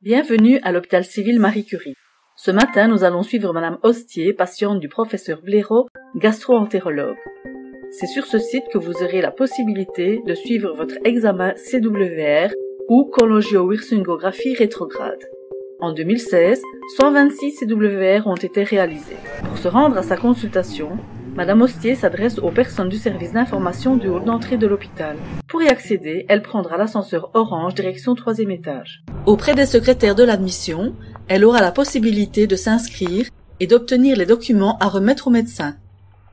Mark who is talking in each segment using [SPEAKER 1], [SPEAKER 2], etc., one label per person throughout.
[SPEAKER 1] Bienvenue à l'hôpital civil Marie Curie. Ce matin, nous allons suivre Madame Hostier, patiente du professeur Blaireau, gastro-entérologue. C'est sur ce site que vous aurez la possibilité de suivre votre examen CWR ou cholangio-virsingographie rétrograde. En 2016, 126 CWR ont été réalisés. Pour se rendre à sa consultation, Madame Hostier s'adresse aux personnes du service d'information du hall d'entrée de l'hôpital. Pour y accéder, elle prendra l'ascenseur orange direction 3e étage. Auprès des secrétaires de l'admission, elle aura la possibilité de s'inscrire et d'obtenir les documents à remettre au médecin.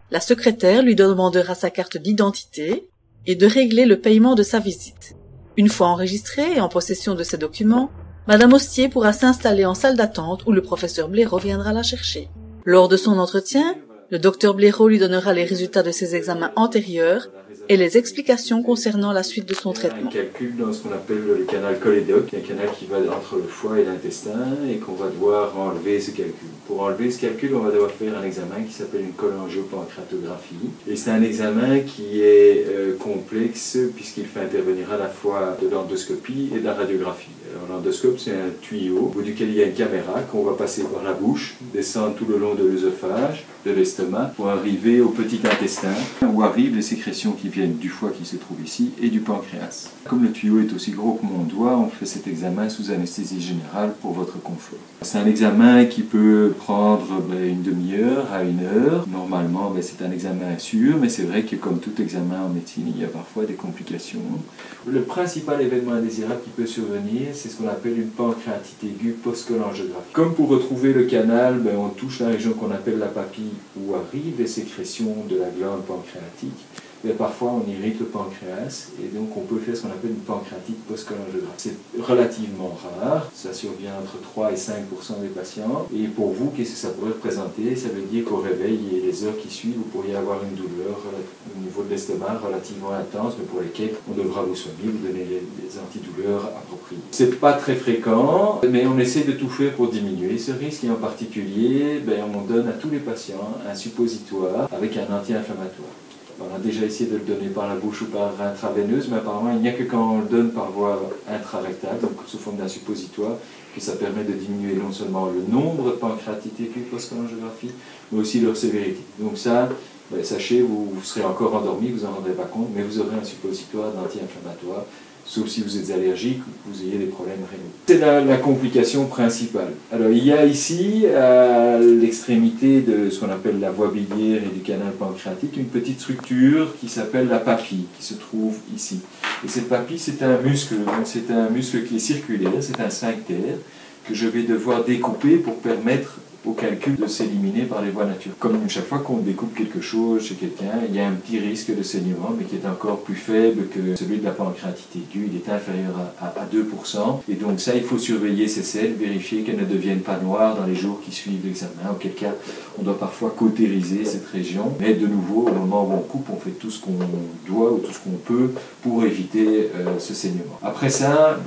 [SPEAKER 1] La secrétaire lui demandera sa carte d'identité et de régler le paiement de sa visite. Une fois enregistrée et en possession de ces documents, Madame Hostier pourra s'installer en salle d'attente où le professeur Blaireau viendra la chercher. Lors de son entretien, le docteur Blaireau lui donnera les résultats de ses examens antérieurs et les explications concernant la suite de son traitement.
[SPEAKER 2] Un calcul dans ce qu'on appelle le canal cholédoque, un canal qui va entre le foie et l'intestin et qu'on va devoir enlever ce calcul. Pour enlever ce calcul, on va devoir faire un examen qui s'appelle une cholangiopancréatographie. Et c'est un examen qui est complexe puisqu'il fait intervenir à la fois de l'endoscopie et de la radiographie. Alors l'endoscope, c'est un tuyau au bout duquel il y a une caméra qu'on va passer par la bouche, descendre tout le long de l'œsophage, de l'estomac, pour arriver au petit intestin, où arrivent les sécrétions qui viennent du foie qui se trouve ici et du pancréas. Comme le tuyau est aussi gros que mon doigt, on fait cet examen sous anesthésie générale pour votre confort. C'est un examen qui peut prendre une demi-heure à 1 heure. Normalement, c'est un examen sûr, mais c'est vrai que comme tout examen en médecine, il y a parfois des complications. Le principal événement indésirable qui peut survenir, c'est ce qu'on appelle une pancréatite aiguë post-cholangiographie. Comme pour retrouver le canal, on touche la région qu'on appelle la papille où arrivent les sécrétions de la glande pancréatique. Et parfois on irrite le pancréas et donc on peut faire ce qu'on appelle une pancréatite post-cholangiographie. C'est relativement rare, ça survient entre 3 et 5% des patients. Et pour vous, qu'est-ce que ça pourrait représenter? Ça veut dire qu'au réveil et les heures qui suivent, vous pourriez avoir une douleur au niveau de l'estomac relativement intense, mais pour lesquelles on devra vous soigner, vous donner les antidouleurs appropriés. C'est pas très fréquent, mais on essaie de tout faire pour diminuer ce risque et en particulier, on donne à tous les patients un suppositoire avec un anti-inflammatoire. On a déjà essayé de le donner par la bouche ou par intraveineuse, mais apparemment il n'y a que quand on le donne par voie intrarectale, donc sous forme d'un suppositoire, que ça permet de diminuer non seulement le nombre de pancréatites aiguës post-cholangiographie, mais aussi leur sévérité. Donc ça, sachez, vous serez encore endormi, vous n'en rendrez pas compte, mais vous aurez un suppositoire d'anti-inflammatoire, sauf si vous êtes allergique ou que vous ayez des problèmes rénaux. C'est la complication principale. Alors il y a ici, à l'extrémité de ce qu'on appelle la voie biliaire et du canal pancréatique, une petite structure qui s'appelle la papille, qui se trouve ici. Et cette papille, c'est un muscle qui est circulaire, c'est un sphincter, que je vais devoir découper pour permettre au calcul de s'éliminer par les voies naturelles. Comme chaque fois qu'on découpe quelque chose chez quelqu'un, il y a un petit risque de saignement, mais qui est encore plus faible que celui de la pancréatite aiguë. Il est inférieur à 2%. Et donc ça, il faut surveiller ces selles, vérifier qu'elles ne deviennent pas noires dans les jours qui suivent l'examen, auquel cas on doit parfois cautériser cette région. Mais de nouveau, au moment où on coupe, on fait tout ce qu'on doit ou tout ce qu'on peut pour éviter ce saignement. Après ça,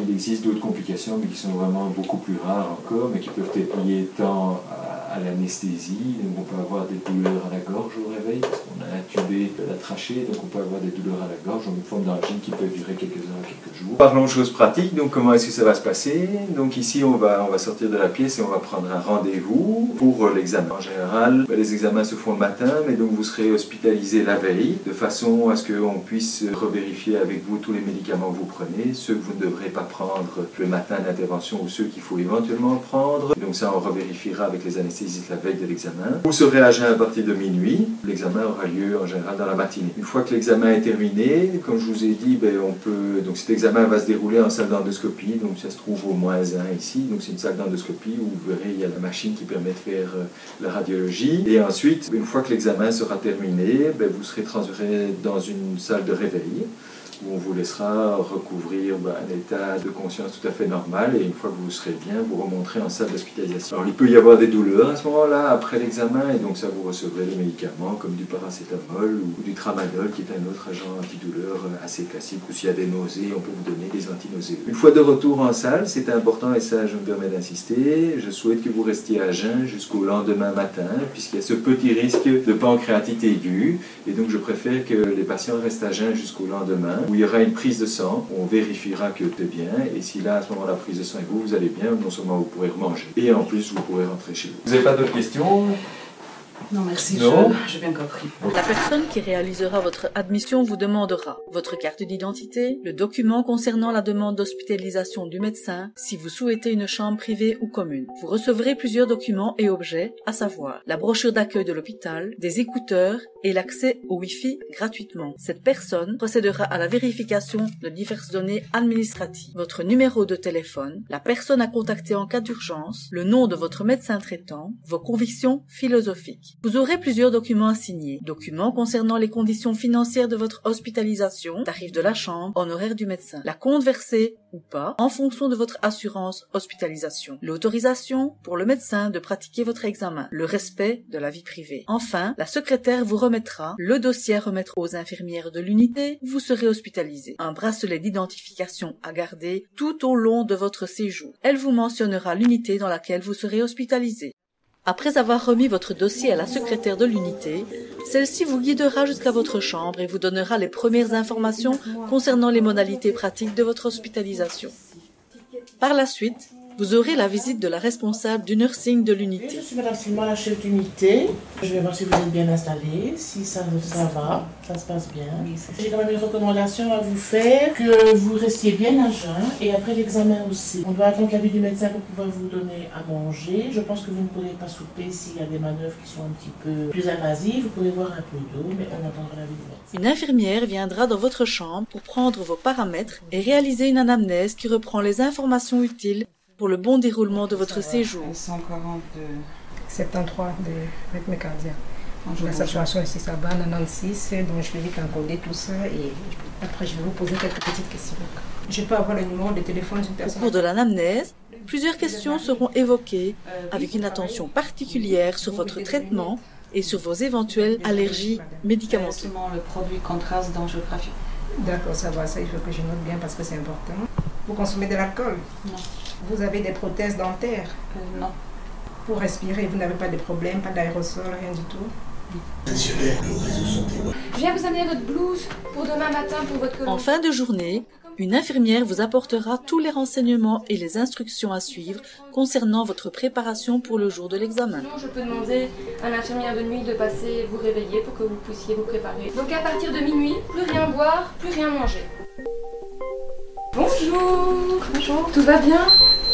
[SPEAKER 2] il existe d'autres complications, mais qui sont vraiment beaucoup plus rares encore, mais qui peuvent être liées tant à l'anesthésie, donc on peut avoir des douleurs à la gorge au réveil, parce qu'on a intubé la trachée, donc on peut avoir des douleurs à la gorge, une forme d'angine qui peut durer quelques heures, quelques jours. Parlons de choses pratiques, donc comment est-ce que ça va se passer? Donc ici on va sortir de la pièce et on va prendre un rendez-vous pour l'examen. En général, les examens se font le matin, mais donc vous serez hospitalisé la veille, de façon à ce qu'on puisse revérifier avec vous tous les médicaments que vous prenez, ceux que vous ne devrez pas prendre le matin d'intervention ou ceux qu'il faut éventuellement prendre. Et donc ça on revérifiera avec les anesthésistes la veille de l'examen. Vous serez à jeun à partir de minuit. L'examen aura lieu en général dans la matinée. Une fois que l'examen est terminé, comme je vous ai dit, donc cet examen va se dérouler en salle d'endoscopie. Donc ça se trouve au -1 ici. Donc c'est une salle d'endoscopie où vous verrez il y a la machine qui permet de faire la radiologie. Et ensuite, une fois que l'examen sera terminé, vous serez transféré dans une salle de réveil, où on vous laissera recouvrir un état de conscience tout à fait normal, et une fois que vous serez bien, vous remonterez en salle d'hospitalisation. Alors il peut y avoir des douleurs à ce moment-là, après l'examen, et donc ça vous recevrez des médicaments comme du paracétamol ou du tramadol, qui est un autre agent antidouleur assez classique, ou s'il y a des nausées, on peut vous donner des antinauséeux. Une fois de retour en salle, c'est important, et ça je me permets d'insister, je souhaite que vous restiez à jeun jusqu'au lendemain matin, puisqu'il y a ce petit risque de pancréatite aiguë, et donc je préfère que les patients restent à jeun jusqu'au lendemain. où il y aura une prise de sang. On vérifiera que tout est bien. Et si là, à ce moment-là, la prise de sang et vous allez bien, non seulement vous pourrez remanger, et en plus, vous pourrez rentrer chez vous. Vous n'avez pas d'autres questions?
[SPEAKER 3] Non, merci, j'ai bien compris.
[SPEAKER 1] La personne qui réalisera votre admission vous demandera votre carte d'identité, le document concernant la demande d'hospitalisation du médecin, si vous souhaitez une chambre privée ou commune. Vous recevrez plusieurs documents et objets, à savoir la brochure d'accueil de l'hôpital, des écouteurs et l'accès au Wi-Fi gratuitement. Cette personne procédera à la vérification de diverses données administratives, votre numéro de téléphone, la personne à contacter en cas d'urgence, le nom de votre médecin traitant, vos convictions philosophiques. Vous aurez plusieurs documents à signer. Documents concernant les conditions financières de votre hospitalisation, tarif de la chambre, honoraire du médecin, la compte versée ou pas, en fonction de votre assurance hospitalisation, l'autorisation pour le médecin de pratiquer votre examen, le respect de la vie privée. Enfin, la secrétaire vous remettra le dossier à remettre aux infirmières de l'unité où vous serez hospitalisé, un bracelet d'identification à garder tout au long de votre séjour. Elle vous mentionnera l'unité dans laquelle vous serez hospitalisé. Après avoir remis votre dossier à la secrétaire de l'unité, celle-ci vous guidera jusqu'à votre chambre et vous donnera les premières informations concernant les modalités pratiques de votre hospitalisation. Par la suite, vous aurez la visite de la responsable du nursing de l'unité.
[SPEAKER 4] Je suis Madame Simon, la chef d'unité. Je vais voir si vous êtes bien installé, si ça va, ça se passe bien. J'ai quand même une recommandation à vous faire, que vous restiez bien à jeun et après l'examen aussi. On doit attendre l'avis du médecin pour pouvoir vous donner à manger. Je pense que vous ne pourrez pas souper s'il y a des manœuvres qui sont un petit peu plus invasives. Vous pouvez boire un peu d'eau, mais on attendra l'avis du médecin.
[SPEAKER 1] Une infirmière viendra dans votre chambre pour prendre vos paramètres et réaliser une anamnèse qui reprend les informations utiles pour le bon déroulement de votre séjour.
[SPEAKER 3] 142.
[SPEAKER 5] 73 de rythme cardiaque. La saturation ici, ça va, 96, donc je vais vite encoder tout ça et après je vais vous poser quelques petites questions. Je peux avoir le numéro de téléphone d'une
[SPEAKER 1] Au
[SPEAKER 5] personne.
[SPEAKER 1] cours de l'anamnèse, plusieurs questions seront évoquées avec une attention particulière sur votre traitement et sur vos éventuelles allergies médicamenteuses.
[SPEAKER 3] Le produit contraste d'angiographique.
[SPEAKER 5] D'accord, ça va, ça il faut que je note bien parce que c'est important. Vous consommez de l'alcool?
[SPEAKER 3] Non.
[SPEAKER 5] Vous avez des prothèses dentaires?
[SPEAKER 3] Non.
[SPEAKER 5] Pour respirer, vous n'avez pas de problème, pas d'aérosol, rien du tout?
[SPEAKER 6] Je viens vous amener votre blouse pour demain matin pour votre colonne.
[SPEAKER 1] En fin de journée, une infirmière vous apportera tous les renseignements et les instructions à suivre concernant votre préparation pour le jour de l'examen.
[SPEAKER 6] Sinon, je peux demander à l'infirmière de nuit de passer vous réveiller pour que vous puissiez vous préparer. Donc à partir de minuit, plus rien boire, plus rien manger. Bonjour. Bonjour. Tout va bien?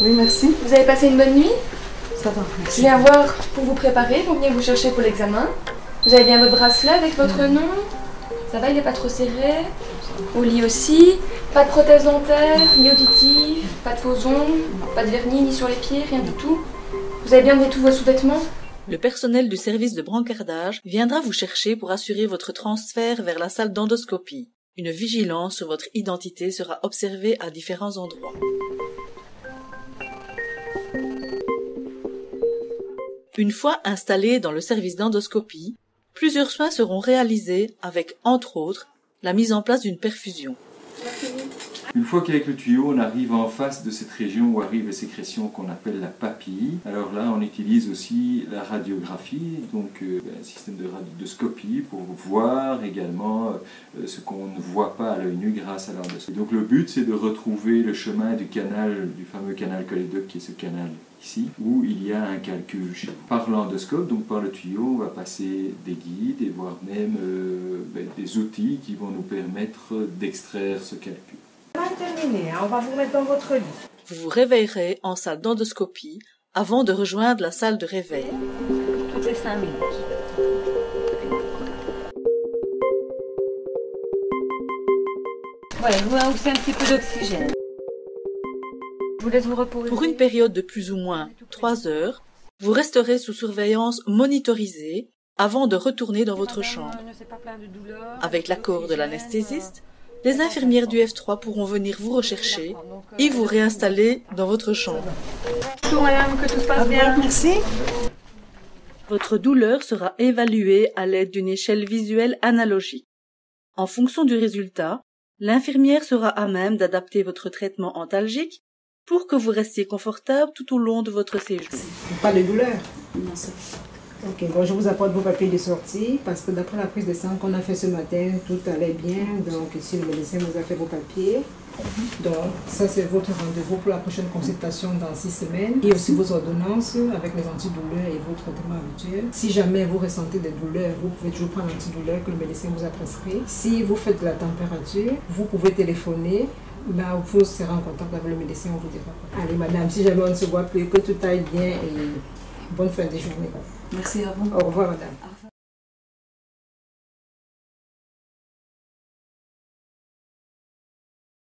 [SPEAKER 3] Oui, merci.
[SPEAKER 6] Vous avez passé une bonne nuit?
[SPEAKER 3] Ça va,
[SPEAKER 6] Je
[SPEAKER 3] merci.
[SPEAKER 6] viens voir pour vous préparer, pour venir vous chercher pour l'examen. Vous avez bien votre bracelet avec votre nom? Ça va, il n'est pas trop serré? Au lit aussi? Pas de prothèse dentaire, ni auditive, pas de faux ongles, pas de vernis ni sur les pieds, rien du tout. Vous avez bien mis tous vos sous-vêtements?
[SPEAKER 1] Le personnel du service de brancardage viendra vous chercher pour assurer votre transfert vers la salle d'endoscopie. Une vigilance sur votre identité sera observée à différents endroits. Une fois installé dans le service d'endoscopie, plusieurs soins seront réalisés avec, entre autres, la mise en place d'une perfusion.
[SPEAKER 2] Une fois qu'avec le tuyau, on arrive en face de cette région où arrivent les sécrétions qu'on appelle la papille. Alors là, on utilise aussi la radiographie, donc un système de radioscopie pour voir également ce qu'on ne voit pas à l'œil nu grâce à l'endoscopie. Donc le but, c'est de retrouver le chemin du canal, du fameux canal cholédoque qui est ce canal ici, où il y a un calcul. Par l'endoscope, donc par le tuyau, on va passer des guides et voire même des outils qui vont nous permettre d'extraire ce calcul.
[SPEAKER 5] Terminé, on va vous mettre dans votre lit.
[SPEAKER 1] Vous vous réveillerez en salle d'endoscopie avant de rejoindre la salle de réveil.
[SPEAKER 6] Toutes les 5 minutes.
[SPEAKER 3] Voilà, je vous aussi un petit peu d'oxygène.
[SPEAKER 6] Je vous laisse vous reposer.
[SPEAKER 1] Pour une période de plus ou moins 3 heures, vous resterez sous surveillance monitorisée avant de retourner dans votre chambre. Avec l'accord de l'anesthésiste, les infirmières du F3 pourront venir vous rechercher et vous réinstaller dans votre chambre.
[SPEAKER 6] Bonjour madame, que tout se passe bien.
[SPEAKER 5] Merci.
[SPEAKER 1] Votre douleur sera évaluée à l'aide d'une échelle visuelle analogique. En fonction du résultat, l'infirmière sera à même d'adapter votre traitement antalgique pour que vous restiez confortable tout au long de votre séjour.
[SPEAKER 5] Pas de douleur?
[SPEAKER 3] Non,
[SPEAKER 5] Ok, bon, je vous apporte vos papiers de sortie parce que d'après la prise de sang qu'on a fait ce matin, tout allait bien. Donc ici, le médecin vous a fait vos papiers. Donc ça, c'est votre rendez-vous pour la prochaine consultation dans 6 semaines. Et aussi vos ordonnances avec les antidouleurs et vos traitements habituels. Si jamais vous ressentez des douleurs, vous pouvez toujours prendre l'antidouleur que le médecin vous a prescrit. Si vous faites de la température, vous pouvez téléphoner. Là, vous serez en contact avec le médecin, on vous dira. Allez, madame, si jamais on ne se voit plus, que tout aille bien et bonne fin de journée.
[SPEAKER 3] Merci à vous.
[SPEAKER 5] Au revoir, madame.